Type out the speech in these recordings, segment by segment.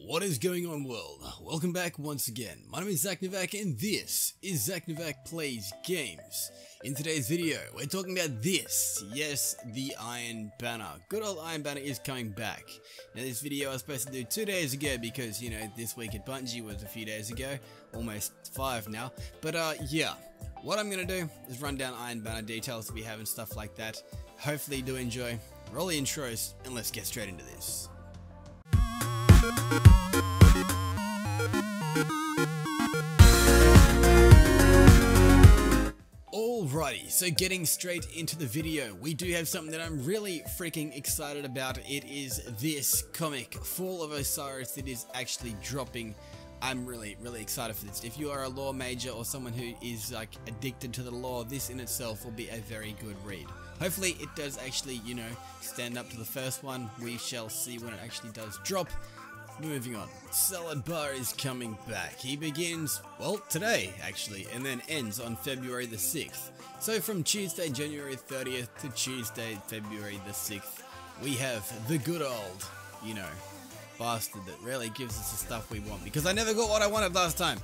What is going on, world? Welcome back once again. My name is ZacNovak and this is ZacNovak Plays Games. In today's video, we're talking about this. Yes, the Iron Banner. Good old Iron Banner is coming back. Now this video I was supposed to do 2 days ago because, you know, this week at Bungie was a few days ago. Almost 5 now. But yeah, what I'm going to do is run down Iron Banner details that we have and stuff like that. Hopefully you do enjoy. Roll the intros and let's get straight into this. Alrighty, so getting straight into the video, we do have something that I'm really freaking excited about. It is this comic, Fall of Osiris, that is actually dropping. I'm really excited for this. If you are a lore major or someone who is like addicted to the lore, this in itself will be a very good read. Hopefully it does actually, you know, stand up to the first one. We shall see when it actually does drop. Moving on, Salad Bar is coming back. He begins, well, today actually, and then ends on February the 6th. So from Tuesday, January 30th to Tuesday, February the 6th, we have the good old, you know, bastard that really gives us the stuff we want, because I never got what I wanted last time.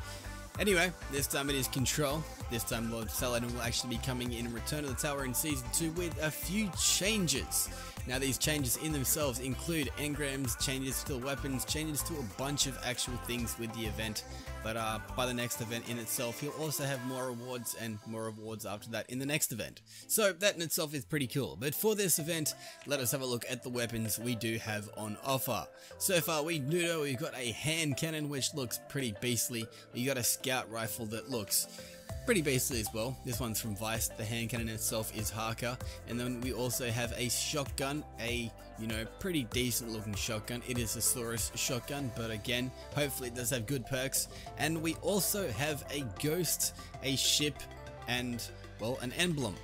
Anyway, this time it is Control. This time Lord Saladin will actually be coming in Return of the Tower in Season 2 with a few changes. Now these changes in themselves include engrams, changes to the weapons, changes to a bunch of actual things with the event. But by the next event in itself, he'll also have more rewards and more rewards after that in the next event. So that in itself is pretty cool. But for this event, let us have a look at the weapons we do have on offer. So far we do know we've got a hand cannon which looks pretty beastly. We got a scout rifle that looks pretty beastly as well. This one's from Vice. The hand cannon itself is Harker. And then we also have a shotgun, a, you know, pretty decent looking shotgun. It is a Saurus shotgun, but again, hopefully it does have good perks. And we also have a ghost, a ship, and, well, an emblem.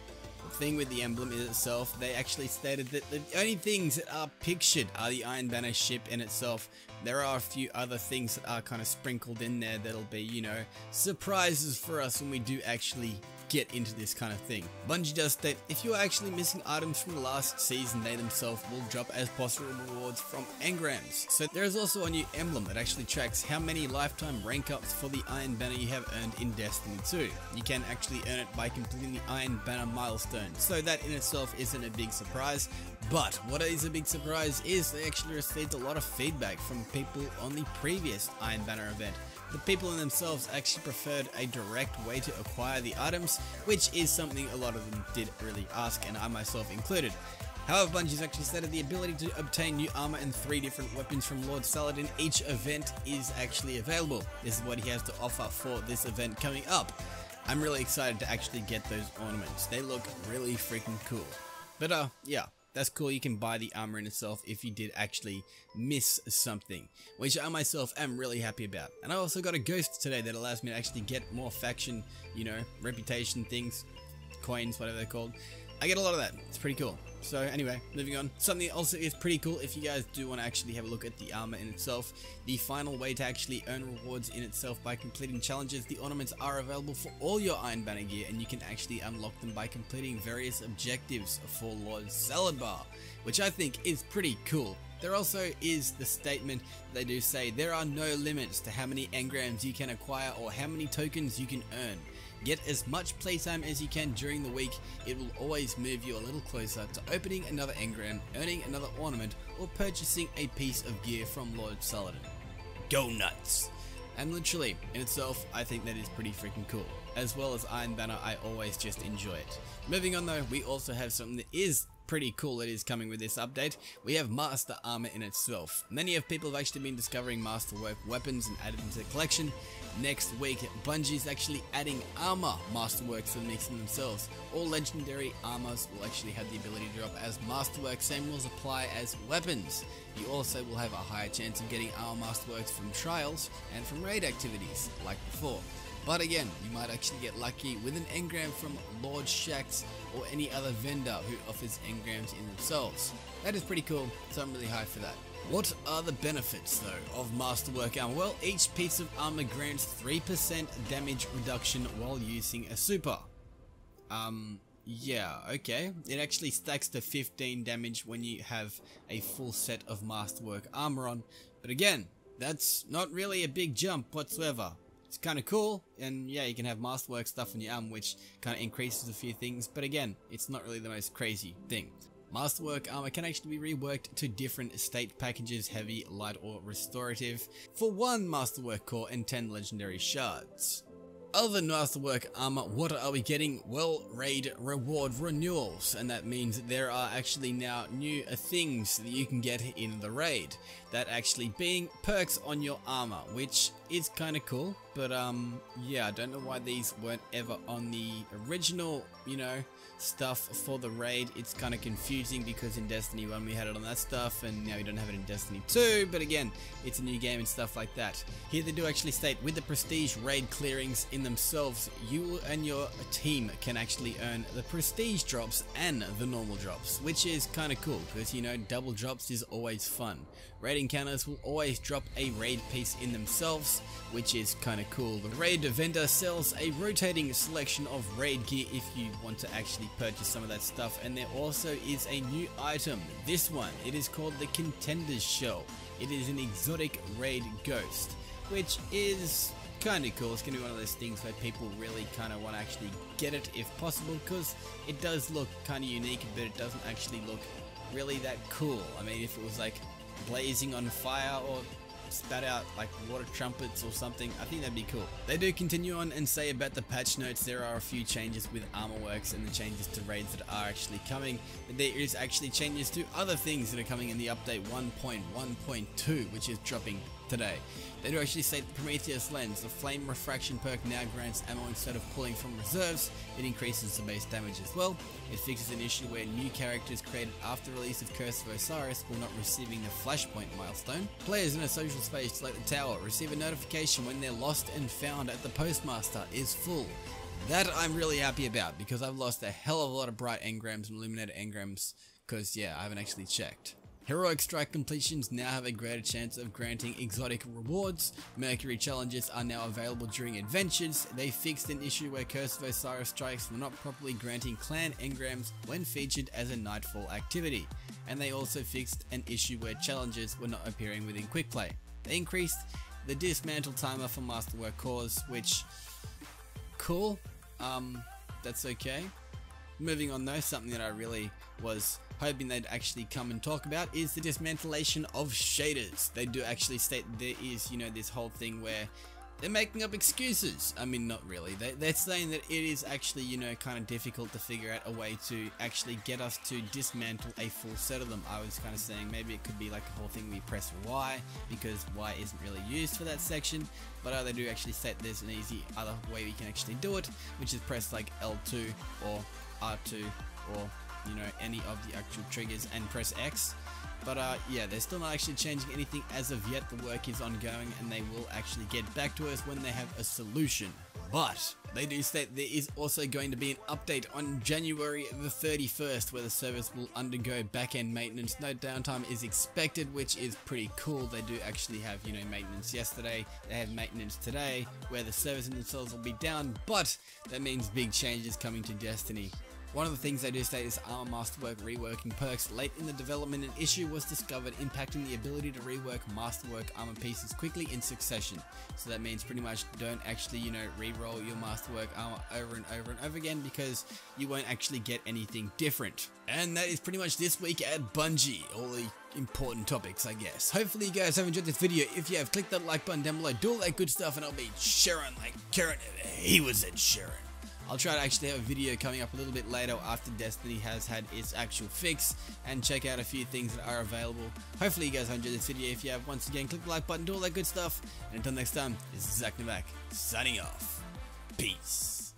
The thing with the emblem in itself, they actually stated that the only things that are pictured are the Iron Banner ship in itself. There are a few other things that are kind of sprinkled in there that'll be, you know, surprises for us when we do actually get into this kind of thing. Bungie does state, if you are actually missing items from the last season, they themselves will drop as possible rewards from engrams. So there is also a new emblem that actually tracks how many lifetime rank ups for the Iron Banner you have earned in Destiny 2. You can actually earn it by completing the Iron Banner milestone. So that in itself isn't a big surprise. But what is a big surprise is they actually received a lot of feedback from people on the previous Iron Banner event. The people in themselves actually preferred a direct way to acquire the items, which is something a lot of them did really ask, and I myself included. However, Bungie's actually stated the ability to obtain new armor and 3 different weapons from Lord Saladin each event is actually available. This is what he has to offer for this event coming up. I'm really excited to actually get those ornaments. They look really freaking cool. But yeah. That's cool. You can buy the armor in itself if you did actually miss something, which I myself am really happy about. And I also got a ghost today that allows me to actually get more faction, you know, reputation things, coins, whatever they're called. I get a lot of that. It's pretty cool. So anyway, moving on. Something also is pretty cool if you guys do want to actually have a look at the armor in itself. The final way to actually earn rewards in itself by completing challenges, the ornaments are available for all your Iron Banner gear, and you can actually unlock them by completing various objectives for Lord Salad Bar, which I think is pretty cool. There also is the statement they do say there are no limits to how many engrams you can acquire or how many tokens you can earn. Get as much playtime as you can during the week. It will always move you a little closer to opening another engram, earning another ornament, or purchasing a piece of gear from Lord Saladin. Go nuts! And literally, in itself, I think that is pretty freaking cool. As well as Iron Banner, I always just enjoy it. Moving on though, we also have something that is pretty cool that is coming with this update. We have Master Armor in itself. Many of people have actually been discovering Masterwork weapons and added them to the collection. Next week, Bungie's actually adding armor Masterworks to the mix in themselves. All legendary armors will actually have the ability to drop as Masterworks. Same rules apply as weapons. You also will have a higher chance of getting armor Masterworks from trials and from raid activities, like before. But again, you might actually get lucky with an engram from Lord Shaxx or any other vendor who offers engrams in themselves. That is pretty cool, so I'm really hyped for that. What are the benefits though of Masterwork armor? Well, each piece of armor grants 3% damage reduction while using a super. Yeah, okay. It actually stacks to 15 damage when you have a full set of Masterwork armor on. But again, that's not really a big jump whatsoever. It's kind of cool, and yeah, you can have masterwork stuff on your arm, which kind of increases a few things, but again, it's not really the most crazy thing. Masterwork armor can actually be reworked to different state packages, heavy, light, or restorative, for 1 masterwork core and 10 legendary shards. Other than masterwork armor, what are we getting? Well, raid reward renewals, and that means there are actually now new things that you can get in the raid, that actually being perks on your armor, which is kind of cool. But yeah, I don't know why these weren't ever on the original, you know, stuff for the raid. It's kind of confusing because in Destiny 1 we had it on that stuff, and now we don't have it in Destiny 2, but again, it's a new game and stuff like that. Here they do actually state, with the prestige raid clearings in themselves, you and your team can actually earn the prestige drops and the normal drops, which is kind of cool because, you know, double drops is always fun. Raid encounters will always drop a raid piece in themselves, which is kind of cool. The raid vendor sells a rotating selection of raid gear if you want to actually purchase some of that stuff, and there also is a new item. This one, it is called the Contender's Shell. It is an exotic raid ghost, which is kind of cool. It's going to be one of those things where people really kind of want to actually get it if possible, because it does look kind of unique, but it doesn't actually look really that cool. I mean, if it was like blazing on fire or spat out like water trumpets or something, I think that'd be cool. They do continue on and say about the patch notes, there are a few changes with armor works and the changes to raids that are actually coming, but there is actually changes to other things that are coming in the update 1.1.2, which is dropping today. They do actually say the Prometheus Lens, the flame refraction perk, now grants ammo instead of pulling from reserves. It increases the base damage as well. It fixes an issue where new characters created after release of Curse of Osiris were not receiving the Flashpoint milestone. Players in a social space like the tower receive a notification when their lost and found at the postmaster is full. That I'm really happy about, because I've lost a hell of a lot of bright engrams and illuminated engrams, because yeah, I haven't actually checked. Heroic Strike completions now have a greater chance of granting exotic rewards. Mercury challenges are now available during adventures. They fixed an issue where Curse of Osiris strikes were not properly granting clan engrams when featured as a nightfall activity. And they also fixed an issue where challenges were not appearing within quick play. They increased the dismantle timer for masterwork cores, which, cool, that's okay. Moving on though, something that I really was hoping they'd actually come and talk about is the dismantlation of shaders. They do actually state there is, you know, this whole thing where they're making up excuses. I mean, not really. They're saying that it is actually, you know, kind of difficult to figure out a way to actually get us to dismantle a full set of them. I was kind of saying maybe it could be like a whole thing we press Y, because Y isn't really used for that section. But they do actually state there's an easy other way we can actually do it, which is press like L2 or R2 or, you know, any of the actual triggers and press X. But yeah, they're still not actually changing anything as of yet. The work is ongoing and they will actually get back to us when they have a solution. But they do state there is also going to be an update on January the 31st where the service will undergo back-end maintenance. No downtime is expected, which is pretty cool. They do actually have, you know, maintenance yesterday. They have maintenance today where the servers themselves will be down, but that means big changes coming to Destiny. One of the things they do state is Armor Masterwork reworking perks late in the development. An issue was discovered impacting the ability to rework Masterwork armor pieces quickly in succession. So that means pretty much don't actually, you know, re-roll your Masterwork armor over and over and over again, because you won't actually get anything different. And that is pretty much this week at Bungie. All the important topics, I guess. Hopefully you guys have enjoyed this video. If you have, click that like button down below, do all that good stuff, and I'll be sharing like Karen. He was at Sharon. I'll try to actually have a video coming up a little bit later after Destiny has had its actual fix, and check out a few things that are available. Hopefully you guys have enjoyed this video. If you have, once again, click the like button, do all that good stuff. And until next time, this is ZacNovak signing off. Peace.